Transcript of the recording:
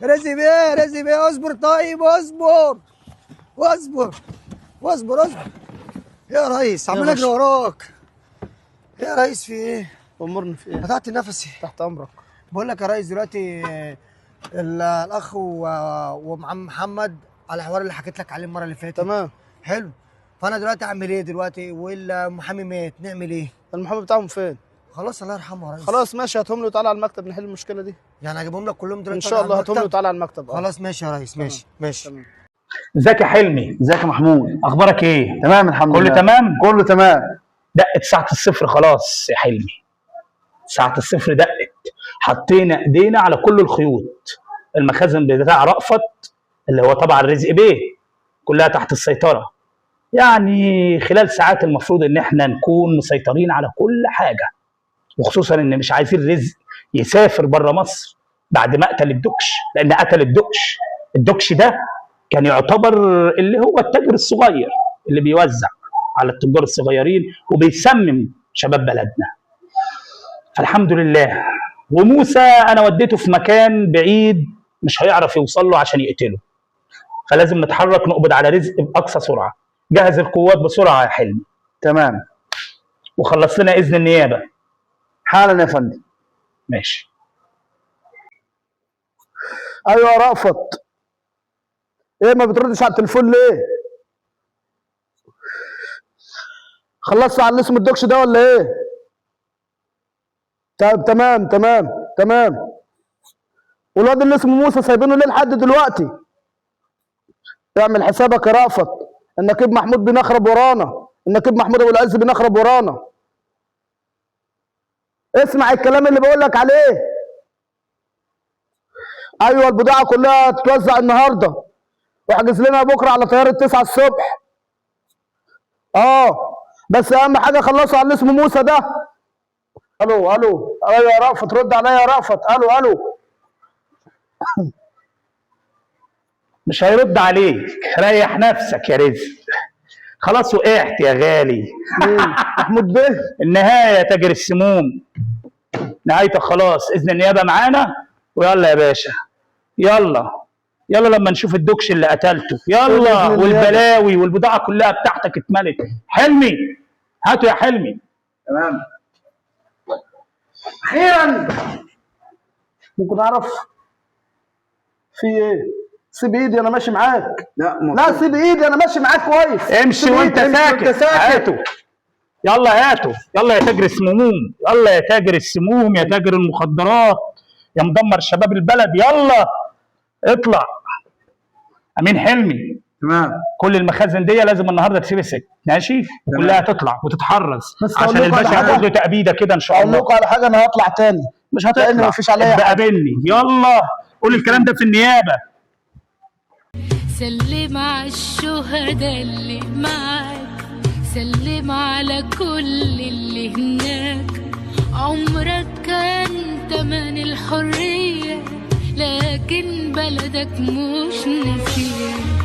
رزق بيه رزق بيه، اصبر طيب اصبر اصبر اصبر اصبر. يا ريس عمال اجري وراك. يا ريس في ايه؟ امرني في ايه؟ قطعت نفسي. تحت امرك. بقول لك يا ريس دلوقتي الاخ ومعم محمد على الحوار اللي حكيت لك عليه المره اللي فاتت. تمام. حلو. فانا دلوقتي اعمل ايه دلوقتي؟ والمحامي مات، نعمل ايه؟ المحامي بتاعهم فين؟ خلاص الله يرحمه يا ريس. خلاص ماشي، هاتهم له وتعالى على المكتب نحل المشكله دي. يعني اجيبهم لك كلهم دلوقتي ان شاء الله، هاتهم له وتعالى على المكتب. خلاص ماشي يا ريس. ماشي ماشي. تمام. ازيك يا حلمي؟ ازيك يا محمود؟ اخبارك ايه؟ تمام الحمد لله. كله تمام؟ كله تمام. دقت ساعة الصفر خلاص يا حلمي. ساعة الصفر دقت، حطينا ايدينا على كل الخيوط. المخازن بتاع رأفت اللي هو طبعا رزق بيه كلها تحت السيطرة. يعني خلال ساعات المفروض ان احنا نكون مسيطرين على كل حاجة، وخصوصا ان مش عايزين رزق يسافر بره مصر بعد ما قتل الدكش، لان قتل الدكش ده كان يعتبر اللي هو التاجر الصغير اللي بيوزع على التجار الصغيرين وبيسمم شباب بلدنا. فالحمد لله. وموسى انا وديته في مكان بعيد مش هيعرف يوصل له عشان يقتله، فلازم نتحرك نقبض على رزق باقصى سرعه. جهز القوات بسرعه يا حلمي. تمام. وخلص لنا اذن النيابه حالا يا فندم. ماشي. ايوه يا رأفت، ايه ما بتردش على التليفون ليه؟ خلصت على اللي اسمه الدكش ده ولا ايه؟ طيب تمام تمام تمام. والواد اللي اسمه موسى سايبينه ليه لحد دلوقتي؟ اعمل حسابك يا رأفت، النقيب محمود بينخرب ورانا، النقيب محمود ابو العز بينخرب ورانا. اسمع الكلام اللي بقول لك عليه. ايوه البضاعه كلها هتتوزع النهارده، واحجز لنا بكره على طياره 9 الصبح. بس اهم حاجه خلصوا على اللي اسمه موسى ده. الو الو. ايوه يا رأفت رد عليا يا رأفت. الو الو. مش هيرد عليك، ريح نفسك يا رزق. خلاص وقعت يا غالي. محمود بيه النهايه يا تاجر السموم، نهايتك خلاص. اذن النيابه معانا ويلا يا باشا. يلا لما نشوف الدكش اللي قتلته. يلا والبلاوي والبضاعه كلها بتاعتك اتملت. حلمي هاتوا يا حلمي. تمام. اخيرا. ممكن اعرف في ايه؟ سيب ايدي انا ماشي معاك. لا سيب ايدي انا ماشي معاك كويس. امشي وانت ساكت. هاتوا يلا هاتوا. يلا يا تاجر السموم، يلا يا تاجر السموم، يا تاجر المخدرات، يا مدمر شباب البلد. يلا اطلع. امين حلمي. تمام. كل المخازن دي لازم النهارده تتمسك ماشي، وكلها تطلع وتتحرز عشان الباشا هياخد له تأبيده كده ان شاء الله. اقول لكم على حاجه، انا هطلع تاني. مش هتطلع لان مفيش عليا بقى بني. يلا قول الكلام ده في النيابه. سلم على الشهداء اللي معاك، سلم على كل اللي هناك. عمرك كان تمن الحرية، لكن بلدك مش نسيان.